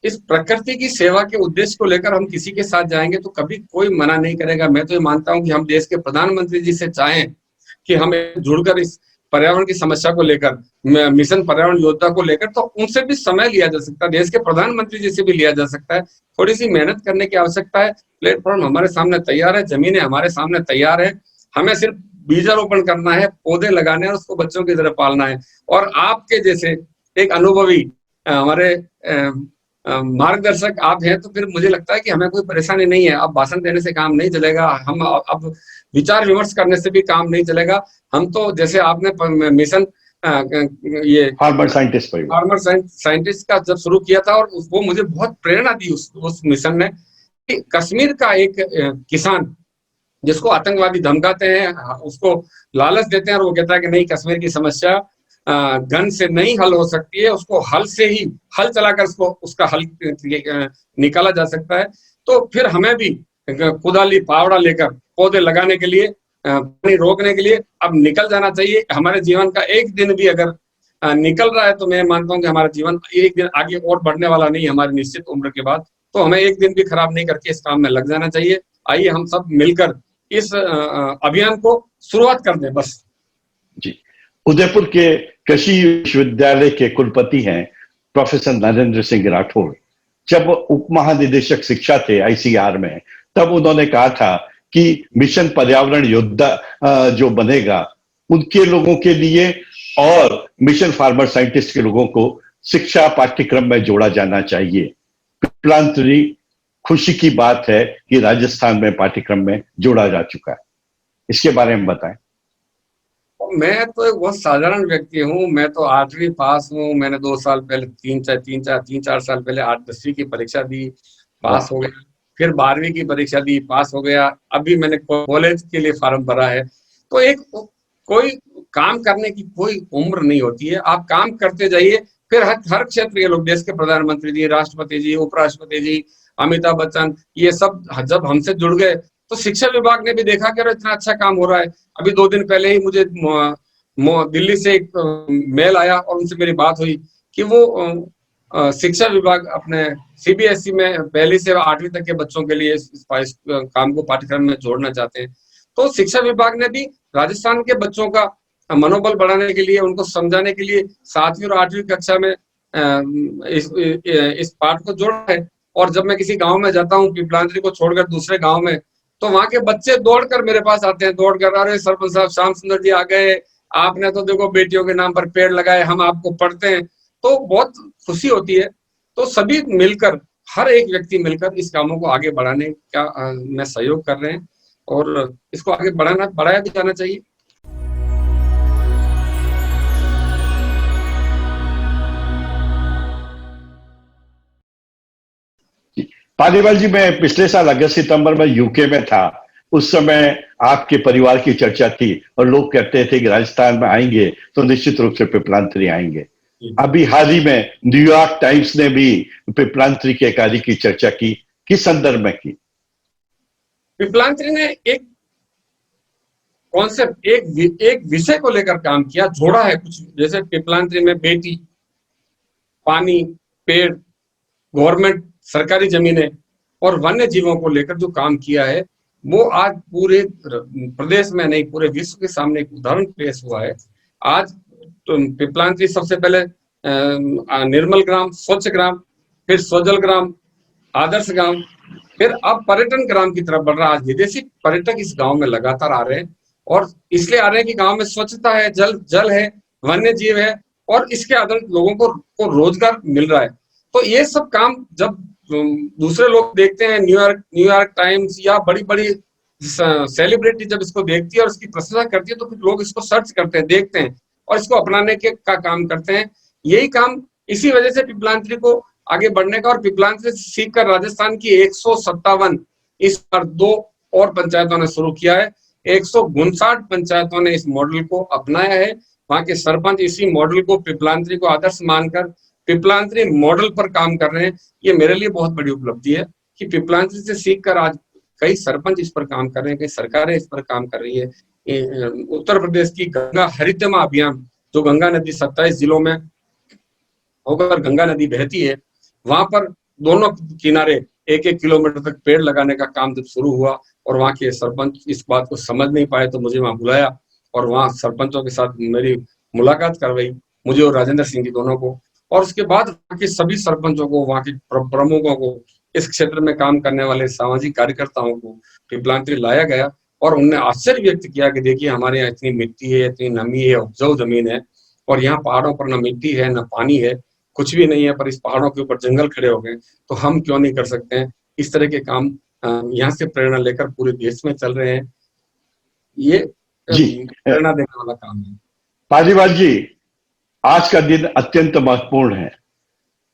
इस प्रकृति की सेवा के उद्देश्य को लेकर हम किसी के साथ जाएंगे तो कभी कोई मना नहीं करेगा। मैं तो ये मानता हूं कि हम देश के प्रधानमंत्री जी से चाहें कि हम जुड़कर इस पर्यावरण की समस्या को लेकर, मिशन पर्यावरण योद्धा को लेकर, तो उनसे भी समय लिया जा सकता है, देश के प्रधानमंत्री जी से भी लिया जा सकता है। थोड़ी सी मेहनत करने की आवश्यकता है। प्लेटफॉर्म हमारे सामने तैयार है, जमीनें हमारे सामने तैयार है, हमें सिर्फ बीजारोपण करना है, पौधे लगाने हैं, उसको बच्चों की तरह पालना है। और आपके जैसे एक अनुभवी हमारे मार्गदर्शक आप हैं, तो फिर मुझे लगता है कि हमें कोई परेशानी नहीं है। अब भाषण देने से काम नहीं चलेगा, हम अब विचार विमर्श करने से भी काम नहीं चलेगा। हम तो जैसे आपने मिशन ये फार्मर साइंटिस्ट का जब शुरू किया था, और वो मुझे बहुत प्रेरणा दी उस मिशन ने, कि कश्मीर का एक किसान जिसको आतंकवादी धमकाते हैं, उसको लालच देते हैं और वो कहता है कि नहीं, कश्मीर की समस्या गन से नहीं हल हो सकती है, उसको हल से ही, हल चलाकर उसका हल निकाला जा सकता है। तो फिर हमें भी कुदाली फावड़ा लेकर पौधे लगाने के लिए, पानी रोकने के लिए अब निकल जाना चाहिए। हमारे जीवन का एक दिन भी अगर निकल रहा है तो मैं मानता हूँ कि हमारा जीवन एक दिन आगे और बढ़ने वाला नहीं है हमारी निश्चित उम्र के बाद। तो हमें एक दिन भी खराब नहीं करके इस काम में लग जाना चाहिए। आइए हम सब मिलकर इस अभियान को शुरुआत कर दें बस। जी, उदयपुर के कृषि विश्वविद्यालय के कुलपति हैं प्रोफेसर नरेंद्र सिंह राठौड़। जब उप महानिदेशक शिक्षा थे आईसीआर में, तब उन्होंने कहा था कि मिशन पर्यावरण योद्धा जो बनेगा उनके लोगों के लिए और मिशन फार्मर साइंटिस्ट के लोगों को शिक्षा पाठ्यक्रम में जोड़ा जाना चाहिए। पिपलांतरी खुशी की बात है कि राजस्थान में पाठ्यक्रम में जोड़ा जा चुका है, इसके बारे में बताएं। मैं तो एक बहुत साधारण व्यक्ति हूँ। मैं तो 8वीं पास हूँ। मैंने 2 साल पहले 3-4 साल पहले 8-10वीं की परीक्षा दी, पास हो गया। फिर 12वीं की परीक्षा दी, पास हो गया। अभी मैंने कॉलेज के लिए फॉर्म भरा है। तो एक कोई काम करने की कोई उम्र नहीं होती है, आप काम करते जाइए। फिर हर क्षेत्र के लोग, देश के प्रधानमंत्री जी, राष्ट्रपति जी, उपराष्ट्रपति जी, अमिताभ बच्चन, ये सब जब हमसे जुड़ गए तो शिक्षा विभाग ने भी देखा कि इतना अच्छा काम हो रहा है। अभी 2 दिन पहले ही मुझे दिल्ली से एक मेल आया और उनसे मेरी बात हुई कि वो शिक्षा विभाग अपने सीबीएसई में 1 से 8वीं तक के बच्चों के लिए इस काम को पाठ्यक्रम में जोड़ना चाहते हैं। तो शिक्षा विभाग ने भी राजस्थान के बच्चों का मनोबल बढ़ाने के लिए, उनको समझाने के लिए 7वीं और 8वीं कक्षा में इस पाठ को जोड़ा है। और जब मैं किसी गांव में जाता हूँ, पिपलांतरी को छोड़कर दूसरे गांव में, तो वहां के बच्चे दौड़कर मेरे पास आते हैं, दौड़कर, अरे सरपंच साहब श्याम सुंदर जी आ गए, आपने तो देखो बेटियों के नाम पर पेड़ लगाए, हम आपको पढ़ते हैं। तो बहुत खुशी होती है। तो सभी मिलकर, हर एक व्यक्ति मिलकर इस कामों को आगे बढ़ाने का में सहयोग कर रहे हैं और इसको आगे बढ़ाया भी जाना चाहिए। पालीवाल जी, मैं पिछले साल अगस्त सितंबर में यूके में था। उस समय आपके परिवार की चर्चा थी और लोग कहते थे कि राजस्थान में आएंगे तो निश्चित रूप से पिपलांतरी आएंगे। अभी हाल ही में न्यूयॉर्क टाइम्स ने भी पिपलांतरी के कार्य की चर्चा की, किस संदर्भ में की? पिपलांतरी ने एक कॉन्सेप्ट, एक विषय को लेकर काम किया, जोड़ा है कुछ। जैसे पिपलांतरी में बेटी, पानी, पेड़, गवर्नमेंट, सरकारी जमीनें और वन्य जीवों को लेकर जो काम किया है, वो आज पूरे प्रदेश में नहीं, पूरे विश्व के सामने एक उदाहरण पेश हुआ है। आज तो पिपलांतरी सबसे पहले निर्मल ग्राम, स्वच्छ ग्राम, फिर स्वजल ग्राम, आदर्श ग्राम, फिर अब पर्यटन ग्राम की तरफ बढ़ रहा है। आज विदेशी पर्यटक इस गांव में लगातार आ रहे हैं और इसलिए आ रहे हैं कि गांव में स्वच्छता है, जल है, वन्य जीव है, और इसके आधार लोगों को रोजगार मिल रहा है। तो ये सब काम जब दूसरे लोग देखते हैं, न्यूयॉर्क टाइम्स या बड़ी बड़ी सेलिब्रिटी जब इसको देखती है और इसकी प्रशंसा करती है, तो फिर लोग इसको सर्च करते हैं, देखते हैं और इसको अपनाने का काम करते हैं। यही काम इसी वजह से पिपलांत्री को आगे बढ़ने का, और पिपलांत्री से सीखकर राजस्थान की 157 इस बार 2 और पंचायतों ने शुरू किया है। 159 पंचायतों ने इस मॉडल को अपनाया है। वहां के सरपंच इसी मॉडल को, पिपलांत्री को आदर्श मानकर पिपलांत्री मॉडल पर काम कर रहे हैं। ये मेरे लिए बहुत बड़ी उपलब्धि है कि पिपलांत्री से सीखकर आज कई सरपंच इस पर काम कर रहे हैं, कई सरकारें इस पर काम कर रही है। उत्तर प्रदेश की गंगा हरितमा अभियान, जो गंगा नदी 27 जिलों में होकर गंगा नदी बहती है, वहां पर दोनों किनारे 1-1 किलोमीटर तक पेड़ लगाने का काम जब शुरू हुआ और वहां के सरपंच इस बात को समझ नहीं पाए, तो मुझे वहां बुलाया और वहां सरपंचों के साथ मेरी मुलाकात करवाई, मुझे और राजेंद्र सिंह जी दोनों को। और उसके बाद वहां के सभी सरपंचों को, वहां के प्रमुखों को, इस क्षेत्र में काम करने वाले सामाजिक कार्यकर्ताओं को पिपलांत्री लाया गया और उन्होंने आश्चर्य व्यक्त किया कि देखिए हमारे यहाँ इतनी मिट्टी है, इतनी नमी है, उपजाऊ जमीन है, और यहाँ पहाड़ों पर न मिट्टी है न पानी है, कुछ भी नहीं है, पर इस पहाड़ों के ऊपर जंगल खड़े हो गए, तो हम क्यों नहीं कर सकते हैं। इस तरह के काम यहाँ से प्रेरणा लेकर पूरे देश में चल रहे हैं। ये प्रेरणा देने वाला काम है। पालीवाल जी, आज का दिन अत्यंत महत्वपूर्ण है।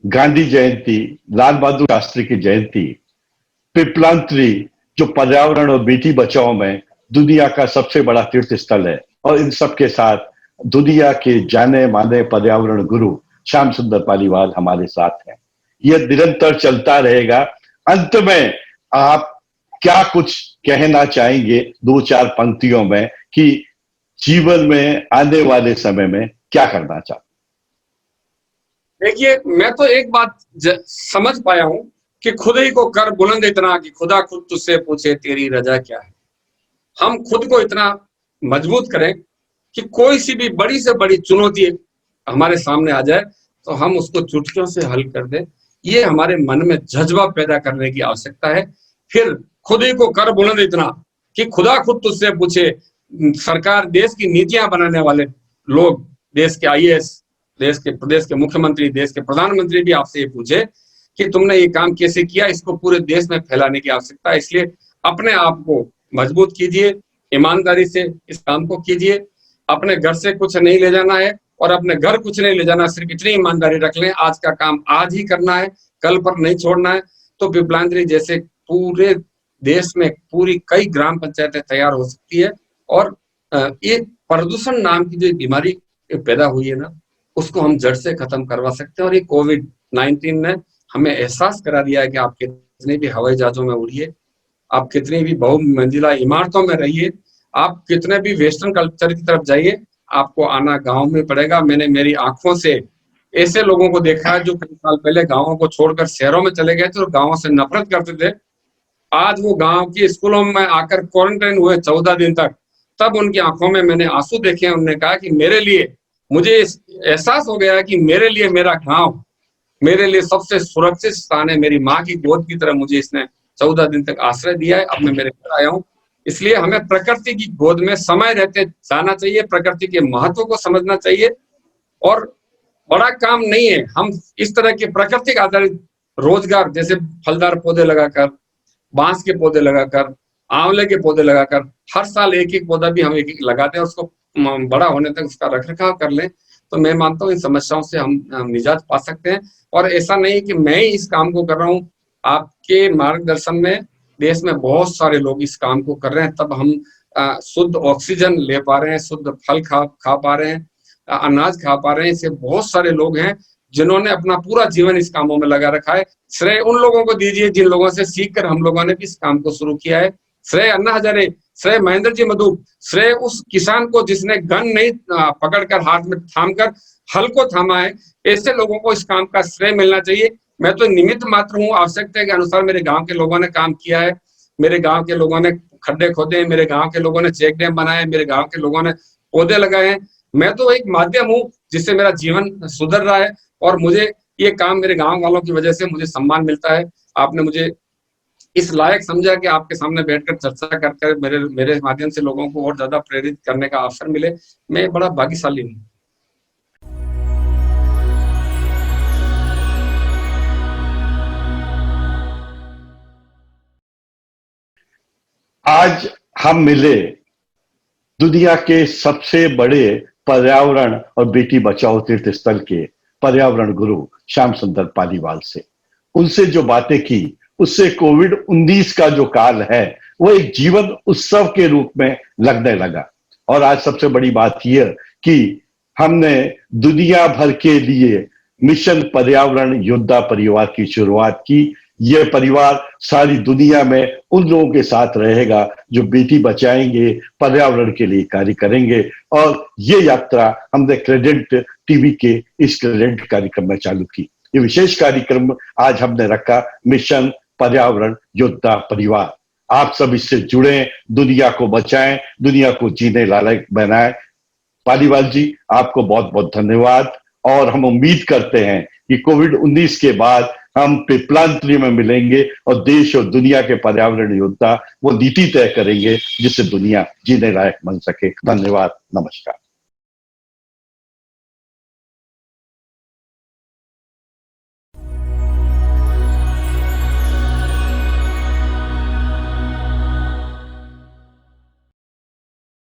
गांधी जयंती, लाल बहादुर शास्त्री की जयंती, पिपलांत्री जो पर्यावरण और बेटी बचाओ में दुनिया का सबसे बड़ा तीर्थ स्थल है, और इन सब के साथ दुनिया के जाने माने पर्यावरण गुरु श्याम सुंदर पालीवाल हमारे साथ हैं। यह निरंतर चलता रहेगा। अंत में आप क्या कुछ कहना चाहेंगे 2-4 पंक्तियों में कि जीवन में आने वाले समय में क्या करना चाहते? देखिए, मैं तो एक बात समझ पाया हूं कि खुद ही को कर बुलंद इतना कि खुदा खुद तुझसे पूछे तेरी रजा क्या है। हम खुद को इतना मजबूत करें कि कोई सी भी बड़ी से बड़ी चुनौती हमारे सामने आ जाए तो हम उसको चुटकियों से हल कर दें। ये हमारे मन में जज्बा पैदा करने की आवश्यकता है। फिर खुद ही को कर बुलंद इतना कि खुदा खुद तुझसे पूछे। सरकार, देश की नीतियां बनाने वाले लोग, देश के IAS, देश के प्रदेश के मुख्यमंत्री, देश के प्रधानमंत्री भी आपसे ये पूछे कि तुमने ये काम कैसे किया, इसको पूरे देश में फैलाने की आवश्यकता है। इसलिए अपने आप को मजबूत कीजिए, ईमानदारी से इस काम को कीजिए। अपने घर से कुछ नहीं ले जाना है और अपने घर कुछ नहीं ले जाना, सिर्फ इतनी ईमानदारी रख लें, आज का काम आज ही करना है, कल पर नहीं छोड़ना है। तो पिपलांत्री जैसे पूरे देश में पूरी कई ग्राम पंचायतें तैयार हो सकती है। और ये प्रदूषण नाम की जो बीमारी पैदा हुई है ना, उसको हम जड़ से खत्म करवा सकते हैं। और ये कोविड-19 ने हमें एहसास करा दिया है कि आप कितने भी हवाई जहाजों में उड़िए, आप कितनी भी बहुमंजिला इमारतों में रहिए, आप कितने भी वेस्टर्न कल्चर की तरफ जाइए, आपको आना गांव में पड़ेगा। मैंने मेरी आंखों से ऐसे लोगों को देखा है जो कई साल पहले गांवों को छोड़कर शहरों में चले गए थे और गांवों से नफरत करते थे। आज वो गांव के स्कूलों में आकर क्वारंटाइन हुए 14 दिन तक, तब उनकी आंखों में मैंने आंसू देखे। उन्होंने कहा कि मेरे लिए, मुझे एहसास हो गया कि मेरे लिए मेरा गांव मेरे लिए सबसे सुरक्षित स्थान है। मेरी माँ की गोद की तरह मुझे इसने 14 दिन तक आश्रय दिया है। अब मैं मेरे घर आया हूँ। इसलिए हमें प्रकृति की गोद में समय रहते जाना चाहिए, प्रकृति के महत्व को समझना चाहिए। और बड़ा काम नहीं है, हम इस तरह के प्राकृतिक आधारित रोजगार, जैसे फलदार पौधे लगाकर, बांस के पौधे लगाकर, आंवले के पौधे लगाकर, हर साल एक एक पौधा भी हम एक एक लगाते हैं, उसको बड़ा होने तक उसका रखरखाव कर लें, तो मैं मानता हूँ इन समस्याओं से हम निजात पा सकते हैं। और ऐसा नहीं कि मैं ही इस काम को कर रहा हूँ, आपके मार्गदर्शन में देश में बहुत सारे लोग इस काम को कर रहे हैं, तब हम शुद्ध ऑक्सीजन ले पा रहे हैं, शुद्ध फल खा पा रहे हैं, अनाज खा पा रहे हैं। इससे बहुत सारे लोग हैं जिन्होंने अपना पूरा जीवन इस कामों में लगा रखा है। श्रेय उन लोगों को दीजिए जिन लोगों से सीखकर हम लोगों ने भी इस काम को शुरू किया है। श्रेय अन्ना हजारे, श्रेय महेंद्र जी मधु, श्रेय उस किसान को जिसने गन नहीं पकड़कर हाथ में थामकर हल को थामा है। ऐसे लोगों को इस काम का श्रेय मिलना चाहिए। मैं तो निमित्त मात्र हूँ। आवश्यकता के अनुसार मेरे गांव के लोगों ने काम किया है, मेरे गांव के लोगों ने खड्डे खोदे हैं, मेरे गांव के लोगों ने चेक डैम बनाए, मेरे गांव के लोगों ने पौधे लगाए हैं। मैं तो एक माध्यम हूँ जिससे मेरा जीवन सुधर रहा है और मुझे ये काम, मेरे गांव वालों की वजह से मुझे सम्मान मिलता है। आपने मुझे इस लायक समझा कि आपके सामने बैठकर चर्चा कर मेरे मेरे माध्यम से लोगों को और ज्यादा प्रेरित करने का अवसर मिले। मैं बड़ा भाग्यशाली हूँ। आज हम मिले दुनिया के सबसे बड़े पर्यावरण और बेटी बचाओ तीर्थ स्थल के पर्यावरण गुरु श्याम सुंदर पालीवाल से। उनसे जो बातें की उससे कोविड-19 का जो काल है वो एक जीवन उत्सव के रूप में लगने लगा। और आज सबसे बड़ी बात यह कि हमने दुनिया भर के लिए मिशन पर्यावरण योद्धा परिवार की शुरुआत की। यह परिवार सारी दुनिया में उन लोगों के साथ रहेगा जो बेटी बचाएंगे, पर्यावरण के लिए कार्य करेंगे। और ये यात्रा हमने क्रेडेंट टीवी के इस क्रेडेंट कार्यक्रम में चालू की। ये विशेष कार्यक्रम आज हमने रखा मिशन पर्यावरण योद्धा परिवार। आप सब इससे जुड़े, दुनिया को बचाएं, दुनिया को जीने लायक बनाएं। पालीवाल जी, आपको बहुत बहुत धन्यवाद। और हम उम्मीद करते हैं कि कोविड-19 के बाद हम पिपलांतरी में मिलेंगे और देश और दुनिया के पर्यावरण योद्धा वो नीति तय करेंगे जिससे दुनिया जीने लायक बन सके। धन्यवाद, नमस्कार।